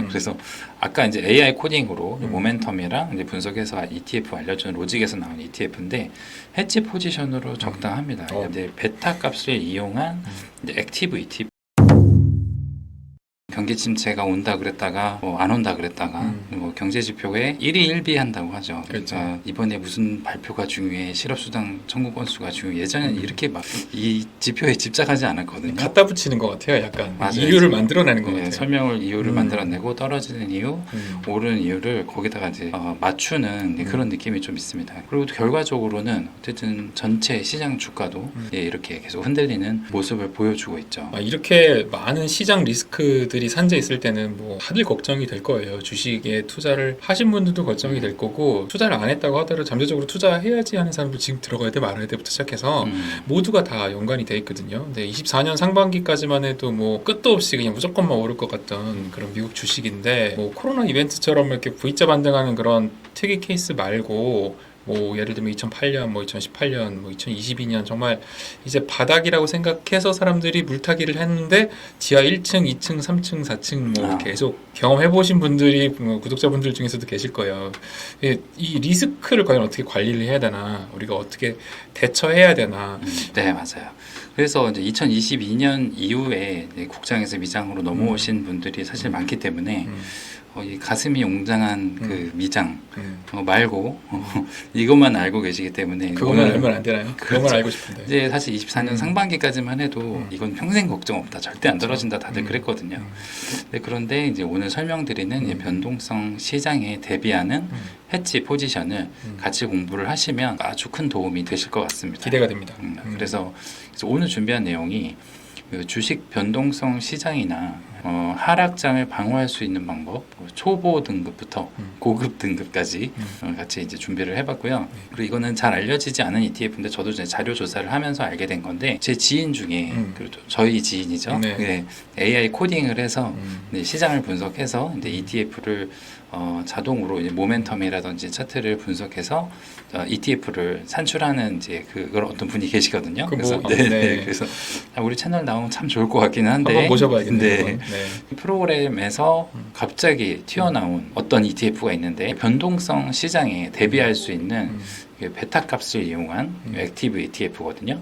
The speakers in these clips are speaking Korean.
그래서 아까 이제 AI 코딩으로 모멘텀이랑 이제 분석해서 ETF 알려주는 로직에서 나온 ETF인데 해치 포지션으로 적당합니다. 이제 베타 값을 이용한 이제 액티브 ETF. 경기 침체가 온다 그랬다가 안 온다 그랬다가 뭐 경제 지표에 1위 1비 한다고 하죠. 그렇죠. 그러니까 이번에 무슨 발표가 중요해, 실업수당 청구 건수가 중요해. 예전에는 이렇게 막 이 지표에 집착하지 않았거든요. 갖다 붙이는 것 같아요. 약간 맞아요. 이유를 만들어내는 것 네, 같아요. 설명을 이유를 만들어내고 떨어지는 이유, 오르는 이유를 거기다가 이제 맞추는 그런 느낌이 좀 있습니다. 그리고 결과적으로는 어쨌든 전체 시장 주가도 이렇게 계속 흔들리는 모습을 보여주고 있죠. 이렇게 많은 시장 리스크들이 산재 있을 때는 뭐 다들 걱정이 될 거예요. 주식에 투자를 하신 분들도 걱정이 될 거고, 투자를 안 했다고 하더라도 잠재적으로 투자해야지 하는 사람도 지금 들어가야 돼 말아야 돼부터 시작해서 모두가 다 연관이 돼 있거든요. 근데 24년 상반기까지만 해도 뭐 끝도 없이 그냥 무조건만 오를 것 같던 그런 미국 주식인데, 뭐 코로나 이벤트처럼 이렇게 V자 반등하는 그런 특이 케이스 말고 뭐 예를 들면 2008년, 뭐 2018년, 뭐 2022년 정말 이제 바닥이라고 생각해서 사람들이 물타기를 했는데 지하 1층, 2층, 3층, 4층 뭐 계속 경험해 보신 분들이 뭐 구독자분들 중에서도 계실 거예요. 이 리스크를 과연 어떻게 관리를 해야 되나, 우리가 어떻게 대처해야 되나. 네, 맞아요. 그래서 이제 2022년 이후에 이제 국장에서 미장으로 넘어오신 분들이 사실 많기 때문에 이 가슴이 웅장한 그 미장 말고 이것만 알고 계시기 때문에 그것만 알면 안 되나요? 그것만 그렇죠. 알고 싶은데. 이제 사실 24년 상반기까지만 해도 이건 평생 걱정 없다, 절대 안 떨어진다, 다들 그랬거든요. 네, 그런데 이제 오늘 설명드리는 이 변동성 시장에 대비하는 해치 포지션을 같이 공부를 하시면 아주 큰 도움이 되실 것 같습니다. 기대가 됩니다. 그래서 오늘 준비한 내용이 그 주식 변동성 시장이나 하락장을 방어할 수 있는 방법, 초보 등급부터 고급 등급까지 같이 이제 준비를 해봤고요. 그리고 이거는 잘 알려지지 않은 ETF인데 저도 이제 자료 조사를 하면서 알게 된 건데, 제 지인 중에 그리고 저희 지인이죠. 네. 네, AI 코딩을 해서 네, 시장을 분석해서 이제 ETF를 자동으로 이제 모멘텀이라든지 차트를 분석해서 ETF를 산출하는 이제 그걸 어떤 분이 계시거든요. 그래서 그래서 우리 채널 나오면 참 좋을 것 같기는 한데 한번 모셔봐야겠네요. 네. 프로그램에서 갑자기 튀어나온 어떤 ETF가 있는데 변동성 시장에 대비할 수 있는 베타 값을 이용한 액티브 ETF거든요.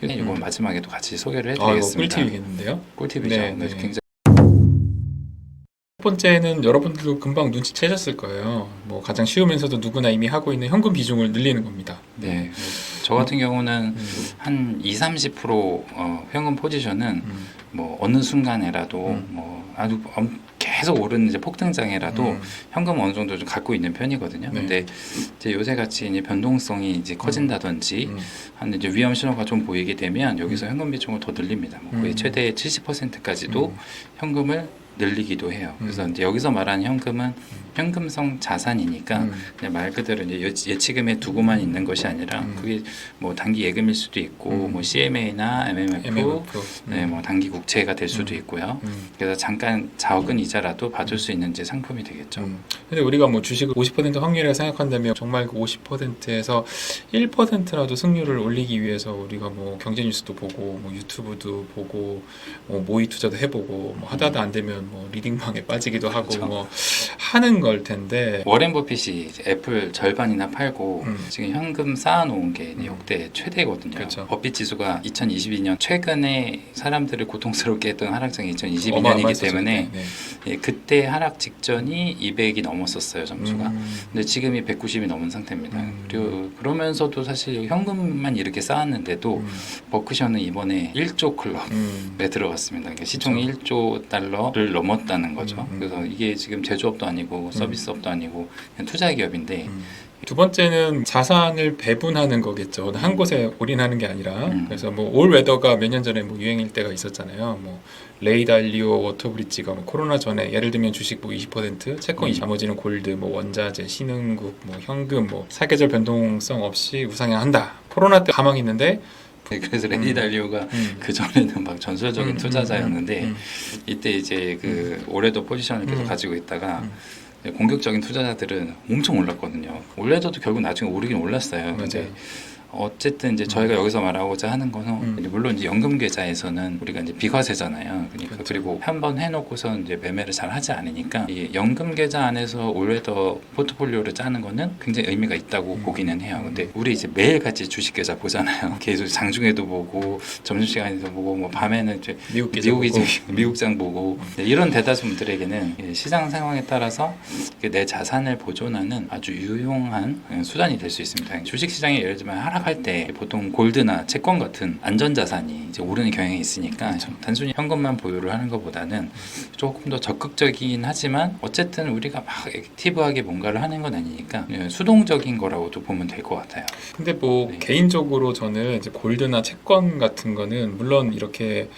이건 마지막에도 같이 소개를 해드리겠습니다. 꿀팁이겠는데요? 꿀팁이죠. 네, 그래서 네. 굉장히 첫 번째는 여러분들도 금방 눈치채셨을 거예요. 뭐 가장 쉬우면서도 누구나 이미 하고 있는 현금 비중을 늘리는 겁니다. 네. 저 같은 경우는 한 20-30% 현금 포지션은 뭐 어느 순간에라도 뭐 아주 계속 오르는 이제 폭등장에라도 현금 어느 정도 좀 갖고 있는 편이거든요. 네. 근데 이제 요새 같이 이제 변동성이 이제 커진다든지 한 이제 위험 신호가 좀 보이게 되면 여기서 현금 비중을 더 늘립니다. 뭐 거의 최대 70%까지도 현금을 늘리기도 해요. 그래서 이제 여기서 말하는 현금은 현금성 자산이니까 그냥 말 그대로 이제 예치금에 두고만 있는 것이 아니라 그게 뭐 단기 예금일 수도 있고 뭐 CMA나 MMF, 네, 뭐 단기 국채가 될 수도 있고요. 그래서 잠깐 작은 이자라도 받을 수 있는 이제 상품이 되겠죠. 근데 우리가 뭐 주식을 50% 확률이라고 생각한다면 정말 그 50%에서 1%라도 승률을 올리기 위해서 우리가 뭐 경제 뉴스도 보고 뭐 유튜브도 보고 뭐 모의 투자도 해보고 뭐 하다도 안 되면 뭐 리딩방에 빠지기도 하고 그렇죠. 뭐 하는 걸 텐데, 워렌 버핏이 이제 애플 절반이나 팔고 지금 현금 쌓아놓은 게 역대 최대거든요. 그렇죠. 버핏 지수가 2022년 최근에 사람들을 고통스럽게 했던 하락장이 2022년이기 어마어마했었죠. 때문에 네. 예, 그때 하락 직전이 200이 넘었었어요, 점수가. 근데 지금이 190이 넘은 상태입니다. 그리고 그러면서도 사실 현금만 이렇게 쌓았는데도 버크셔는 이번에 1조 클럽에 들어갔습니다. 그러니까 시총이 1조 달러를 넘었다는 거죠. 그래서 이게 지금 제조업도 아니고 서비스업도 아니고 그냥 투자 기업인데 두 번째는 자산을 배분하는 거겠죠. 한 곳에 올인하는 게 아니라. 그래서 뭐 올 웨더가 몇 년 전에 뭐 유행일 때가 있었잖아요. 뭐 레이 달리오 워터브리지가 뭐 코로나 전에 예를 들면 주식 뭐 20%, 채권 20%, 나머지는 골드, 뭐 원자재, 신흥국, 뭐 현금, 뭐 사계절 변동성 없이 우상향한다. 코로나 때 가망했는데. 그래서 레디 달리오가 그 전에는 막 전설적인 투자자였는데 이때 이제 그 올해도 포지션을 계속 가지고 있다가 공격적인 투자자들은 엄청 올랐거든요. 올해도 결국 나중에 오르긴 올랐어요. 근데 어쨌든 이제 저희가 여기서 말하고자 하는 거는 이제 물론 이제 연금 계좌에서는 우리가 이제 비과세잖아요. 그러니까 그렇죠. 그리고 한 번 해놓고서 이제 매매를 잘 하지 않으니까 이 연금 계좌 안에서 올해더 포트폴리오를 짜는 거는 굉장히 의미가 있다고 보기는 해요. 근데 우리 이제 매일같이 주식 계좌 보잖아요. 계속 장중에도 보고 점심시간에도 보고 뭐 밤에는 이제 미국 계좌 보고. 미국장 보고 이런 대다수분들에게는 시장 상황에 따라서 내 자산을 보존하는 아주 유용한 수단이 될 수 있습니다. 주식시장에 예를 들면 하락할 때 보통 골드나 채권 같은 안전자산이 이제 오르는 경향이 있으니까 단순히 현금만 보유를 하는 것보다는 조금 더 적극적이긴 하지만 어쨌든 우리가 막 액티브하게 뭔가를 하는 건 아니니까 수동적인 거라고도 보면 될 것 같아요. 근데 뭐 네. 개인적으로 저는 이제 골드나 채권 같은 거는 물론 이렇게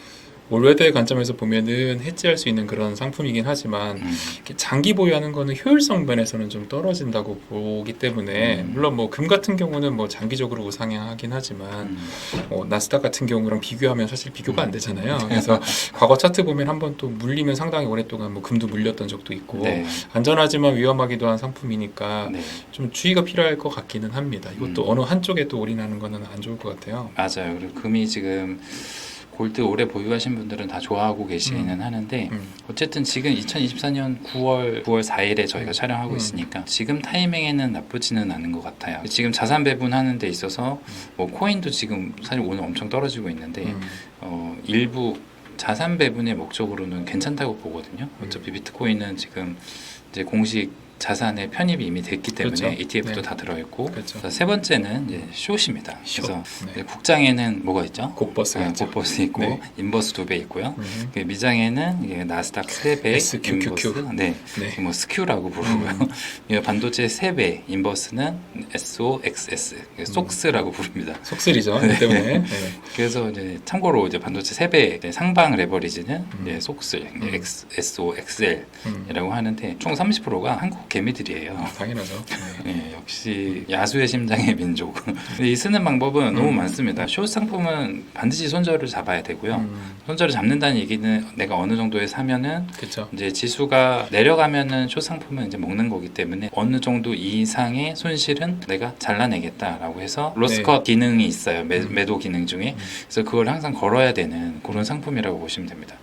올웨더의 관점에서 보면은 해지할 수 있는 그런 상품이긴 하지만 이렇게 장기 보유하는 거는 효율성 면에서는 좀 떨어진다고 보기 때문에 물론 뭐 금 같은 경우는 뭐 장기적으로 우상향하긴 하지만 나스닥 같은 경우랑 비교하면 사실 비교가 안 되잖아요. 그래서 과거 차트 보면 한번 또 물리면 상당히 오랫동안 뭐 금도 물렸던 적도 있고 네. 안전하지만 위험하기도 한 상품이니까 네. 좀 주의가 필요할 것 같기는 합니다. 이것도 어느 한쪽에 또 올인하는 거는 안 좋을 것 같아요. 맞아요. 그리고 금이 지금 골드 오래 보유하신 분들은 다 좋아하고 계시기는 하는데 어쨌든 지금 2024년 9월 4일에 저희가 촬영하고 있으니까 지금 타이밍에는 나쁘지는 않은 것 같아요. 지금 자산 배분하는 데 있어서 뭐 코인도 지금 사실 오늘 엄청 떨어지고 있는데 일부 자산 배분의 목적으로는 괜찮다고 보거든요. 어차피 비트코인은 지금 이제 공식 자산의 편입이 이미 됐기 때문에 그렇죠. ETF도 네. 다 들어있고 그렇죠. 세 번째는 이제 숏입니다. 숏. 그래서 네. 국장에는 뭐가 있죠? 곡버스가 있죠. 곡버스 있고 네. 인버스 2배 있고요. 그 미장에는 이게 나스닥 3배 SQQQ. 인버스, 네, 네. 뭐 스큐라고 부르고요. 이 반도체 3배 인버스는 SOXS, SOX라고 부릅니다. 속쓰리죠. 그 때문에. 네. 그래서 이제 참고로 이제 반도체 3배 상방 레버리지는 이제 속슬, SOXL이라고 하는데 총 30%가 한국 개미들이에요. 당연하죠. 네. 네, 역시 야수의 심장의 민족. 근데 이 쓰는 방법은 너무 많습니다. 숏 상품은 반드시 손절을 잡아야 되고요. 손절을 잡는다는 얘기는 내가 어느 정도에 사면은 그렇죠. 이제 지수가 내려가면은 숏 상품은 이제 먹는 거기 때문에 어느 정도 이상의 손실은 내가 잘라내겠다라고 해서 로스컷 기능이 있어요. 매도 기능 중에. 그래서 그걸 항상 걸어야 되는 그런 상품이라고 보시면 됩니다.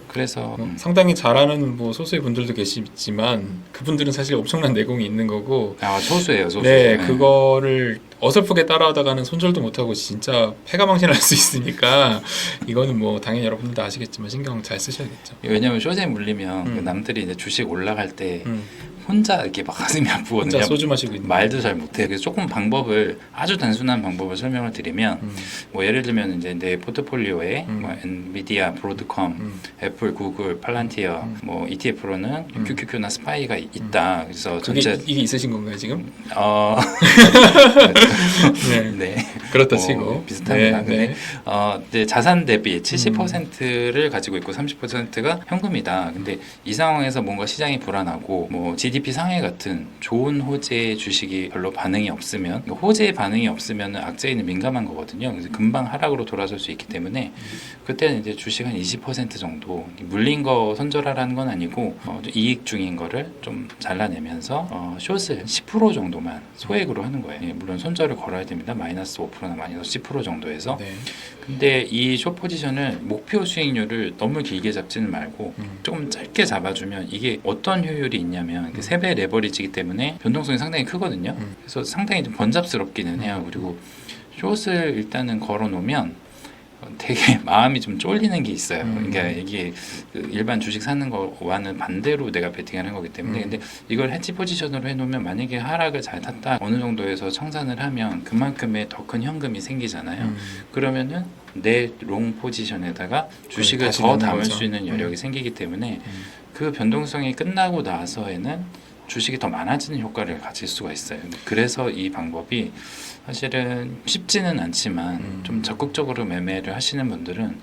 그래서 상당히 잘하는 뭐 소수의 분들도 계시지만 그분들은 사실 엄청난 내공이 있는 거고 소수예요, 소수. 네, 그거를 어설프게 따라하다가는 손절도 못하고 진짜 패가망신할 수 있으니까 이거는 뭐 당연히 여러분들 다 아시겠지만 신경 잘 쓰셔야겠죠. 왜냐하면 숏에 물리면 그 남들이 이제 주식 올라갈 때 음. 혼자 이렇게 막 가슴이 아프거든요. 혼자 소주 마시고 있는 말도 잘 못해. 그래서 조금 방법을 아주 단순한 방법을 설명을 드리면 뭐 예를 들면 이제 내 포트폴리오에 뭐 엔비디아, 브로드컴, 애플, 구글, 팔란티어 뭐 ETF로는 QQQ나 스파이가 있다. 그래서 그게 전체 이게 있으신 건가요 지금? 네. 네. 그렇다 치고 비슷합니다. 네, 근데 네. 이제 자산 대비 70%를 가지고 있고 30%가 현금이다. 근데 이 상황에서 뭔가 시장이 불안하고 뭐 GDP 상해 같은 좋은 호재의 주식이 별로 반응이 없으면 호재의 반응이 없으면 악재에는 민감한 거거든요. 그래서 금방 하락으로 돌아설 수 있기 때문에 그때는 이제 주식 한 20% 정도 물린 거 손절하라는 건 아니고 이익 중인 거를 좀 잘라내면서 숏을 10% 정도만 소액으로 하는 거예요. 예, 물론 손절을 걸어야 됩니다. 마이너스 5%나 마이너스 10% 정도에서. 네. 근데 이 숏 포지션을 목표 수익률을 너무 길게 잡지는 말고 조금 짧게 잡아주면 이게 어떤 효율이 있냐면 3배 레버리지이기 때문에 변동성이 상당히 크거든요. 그래서 상당히 좀 번잡스럽기는 해요. 그리고 숏을 일단은 걸어놓으면 되게 마음이 좀 쫄리는 게 있어요. 그러니까 이게 그 일반 주식 사는 거와는 반대로 내가 베팅하는 거기 때문에 근데 이걸 헤지 포지션으로 해놓으면 만약에 하락을 잘 탔다 어느 정도에서 청산을 하면 그만큼의 더 큰 현금이 생기잖아요. 그러면은 내 롱 포지션에다가 주식을 다시 더 넣는 담을 거죠. 수 있는 여력이 생기기 때문에 그 변동성이 끝나고 나서에는 주식이 더 많아지는 효과를 가질 수가 있어요. 그래서 이 방법이 사실은 쉽지는 않지만 좀 적극적으로 매매를 하시는 분들은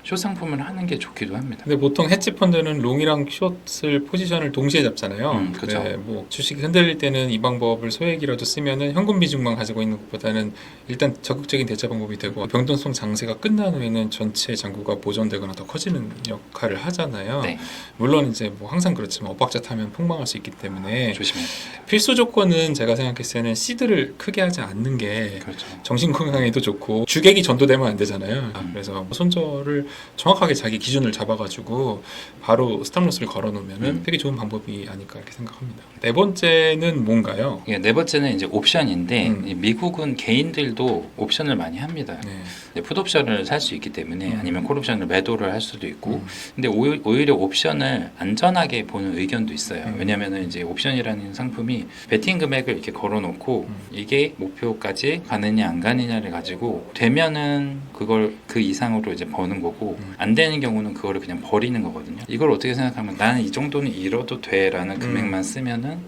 숏 상품을 하는 게 좋기도 합니다. 근데 보통 헤지 펀드는 롱이랑 숏을 포지션을 동시에 잡잖아요. 그렇죠. 네, 뭐 주식이 흔들릴 때는 이 방법을 소액이라도 쓰면은 현금 비중만 가지고 있는 것보다는 일단 적극적인 대처 방법이 되고 변동성 장세가 끝난 후에는 전체 잔고가 보존되거나 더 커지는 역할을 하잖아요. 네, 물론 이제 뭐 항상 그렇지만 엇박자 타면 폭망할 수 있기 때문에 조심해야 됩니다. 필수 조건은 제가 생각했을 때는 시드를 크게 하지 않는 게 그렇죠. 정신 건강에도 좋고 주객이 전도되면 안 되잖아요. 그래서 손절을 정확하게 자기 기준을 잡아가지고 바로 스탑로스를 걸어놓으면 되게 좋은 방법이 아닐까 이렇게 생각합니다. 네 번째는 뭔가요? 예, 네 번째는 이제 옵션인데 음. 이 미국은 개인들도 옵션을 많이 합니다. 네. 이제 풋옵션을 살 수 있기 때문에 아니면 콜옵션을 매도를 할 수도 있고 근데 오히려 옵션을 안전하게 보는 의견도 있어요. 왜냐하면 이제 옵션이라는 상품이 베팅 금액을 이렇게 걸어놓고 이게 목표까지 가느냐 안 가느냐를 가지고 되면은 그걸 그 이상으로 이제 버는 거고 안 되는 경우는 그거를 그냥 버리는 거거든요. 이걸 어떻게 생각하면 나는 이 정도는 잃어도 돼라는 금액만 쓰면은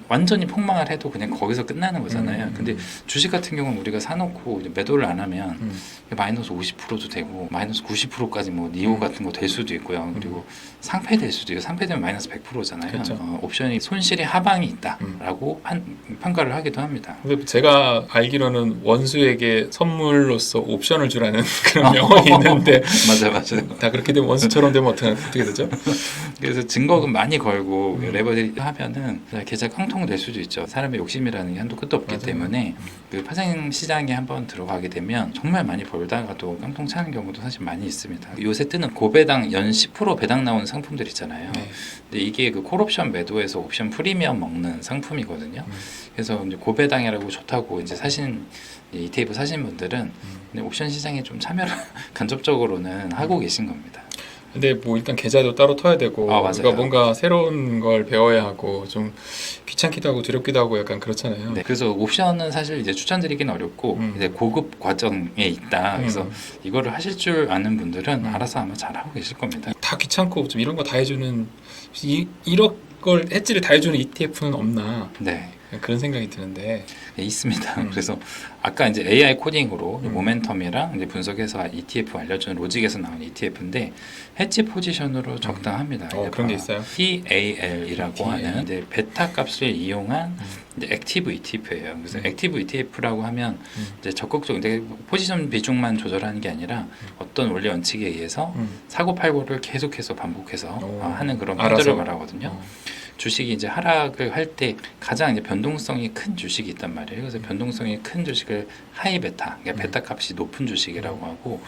완전히 폭망을 해도 그냥 거기서 끝나는 거잖아요. 근데 주식 같은 경우는 우리가 사놓고 이제 매도를 안 하면 마이너스 50%도 되고 마이너스 90%까지 뭐 니오 같은 거 될 수도 있고요. 그리고 상패 될 수도 있고 상패되면 마이너스 100%잖아요. 그렇죠. 옵션이 손실의 하방이 있다라고 평가를 하기도 합니다. 근데 제가 알기로는 원수에게 선물로서 옵션을 주라는 그런 명언이 있는데 맞아요. 다 그렇게 되면 원수처럼 되면 어떻게 되죠? 그래서 증거금 많이 걸고 레버리지 하면은 계좌 깡통 될 수도 있죠. 사람의 욕심이라는 게 한도 끝도 없기 맞아요. 때문에 그 파생 시장에 한번 들어가게 되면 정말 많이 벌다가도 깡통 차는 경우도 사실 많이 있습니다. 요새 뜨는 고배당 연 10% 배당 나오는 상품들 있잖아요. 네. 근데 이게 그 콜옵션 매도에서 옵션 프리미엄 먹는 상품이거든요. 그래서 이제 고배당이라고 좋다고 이제 ETF 사신 분들은 옵션 시장에 좀 참여를 간접적으로는 하고 계신 겁니다. 근데 뭐 일단 계좌도 따로 터야 되고 맞아요. 우리가 뭔가 새로운 걸 배워야 하고 좀 귀찮기도 하고 두렵기도 하고 약간 그렇잖아요. 네, 그래서 옵션은 사실 이제 추천드리기는 어렵고 이제 고급 과정에 있다. 그래서 이거를 하실 줄 아는 분들은 알아서 아마 잘 하고 계실 겁니다. 다 귀찮고 좀 이런 거 다 해주는 이런 걸 엣지를 다 해주는 ETF는 없나 네. 그런 생각이 드는데 네, 있습니다. 그래서 아까 이제 AI 코딩으로 모멘텀이랑 이제 분석해서 ETF 알려주는 로직에서 나온 ETF인데 헤지 포지션으로 적당합니다. 그런 게 있어요? TAL이라고 하는 이제 베타 값을 이용한 이제 액티브 ETF예요. 그래서 액티브 ETF라고 하면 이제 적극적 이제 포지션 비중만 조절하는 게 아니라 어떤 원리 원칙에 의해서 사고팔고를 계속해서 반복해서 하는 그런 펀드를 말하거든요. 주식이 이제 하락을 할 때 가장 이제 변동성이 큰 주식이 있단 말이에요. 그래서 변동성이 큰 주식을 하이 베타, 그러니까 베타 값이 높은 주식이라고 하고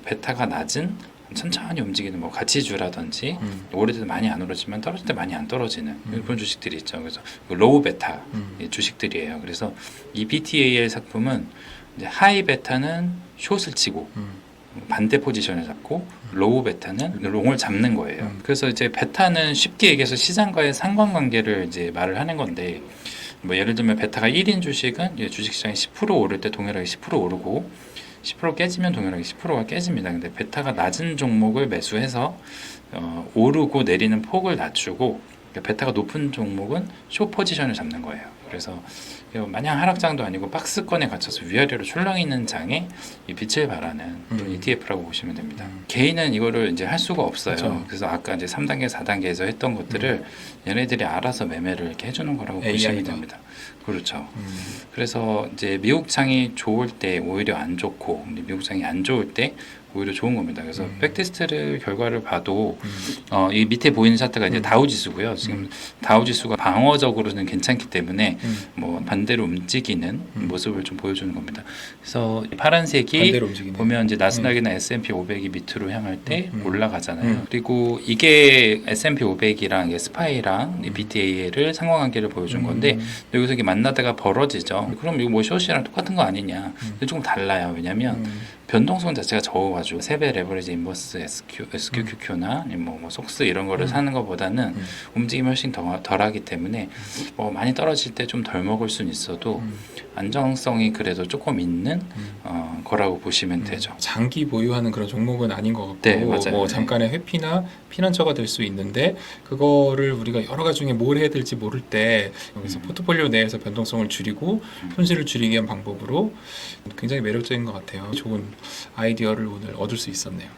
베타가 낮은 천천히 움직이는 뭐 가치주라든지 오래돼도 많이 안 오르지만 떨어질 때 많이 안 떨어지는 그런 주식들이 있죠. 그래서 로우 베타 주식들이에요. 그래서 이 BTAL 상품은 이제 하이 베타는 숏을 치고 반대 포지션을 잡고 로우 베타는 롱을 잡는 거예요. 그래서 이제 베타는 쉽게 얘기해서 시장과의 상관관계를 이제 말을 하는 건데 뭐 예를 들면 베타가 1인 주식은 주식시장이 10% 오를 때 동일하게 10% 오르고 10% 깨지면 동일하게 10%가 깨집니다. 근데 베타가 낮은 종목을 매수해서 오르고 내리는 폭을 낮추고 베타가 높은 종목은 숏 포지션을 잡는 거예요. 그래서 마냥 하락장도 아니고 박스권에 갇혀서 위아래로 출렁 있는 장에 이 빛을 발하는 그런 ETF라고 보시면 됩니다. 개인은 이거를 이제 할 수가 없어요. 그렇죠. 그래서 아까 이제 3단계, 4단계에서 했던 것들을 얘네들이 알아서 매매를 이렇게 해주는 거라고 보시면 AI가. 됩니다. 그렇죠. 그래서 이제 미국 장이 좋을 때 오히려 안 좋고 미국 장이 안 좋을 때 오히려 좋은 겁니다. 그래서 백테스트 결과를 봐도 이 밑에 보이는 차트가 이제 다우 지수고요. 지금 다우 지수가 방어적으로는 괜찮기 때문에 뭐 반대로 움직이는 모습을 좀 보여주는 겁니다. 그래서 이 파란색이 반대로 움직이네. 보면 이제 나스닥이나 S&P 500이 밑으로 향할 때 올라가잖아요. 그리고 이게 S&P 500이랑 스파이랑 BTA를 상관관계를 보여준 건데 여기서 이게 만나다가 벌어지죠. 그럼 이거 뭐 숏이랑 똑같은 거 아니냐? 근데 조금 달라요. 왜냐하면 변동성 자체가 적어가지고 세배 레버리지 인버스 SQQQ나 뭐 속스 이런 거를 사는 것보다는 움직임이 훨씬 덜하기 때문에 뭐 많이 떨어질 때 좀 덜 먹을 수는 있어도 안정성이 그래도 조금 있는 거라고 보시면 되죠. 장기 보유하는 그런 종목은 아닌 것 같고 네, 맞아요. 뭐 네. 잠깐의 회피나 피난처가 될 수 있는데 그거를 우리가 여러 가지 중에 뭘 해야 될지 모를 때 여기서 포트폴리오 내에서 변동성을 줄이고 손실을 줄이기 위한 방법으로 굉장히 매력적인 것 같아요. 좋은 아이디어를 오늘 얻을 수 있었네요.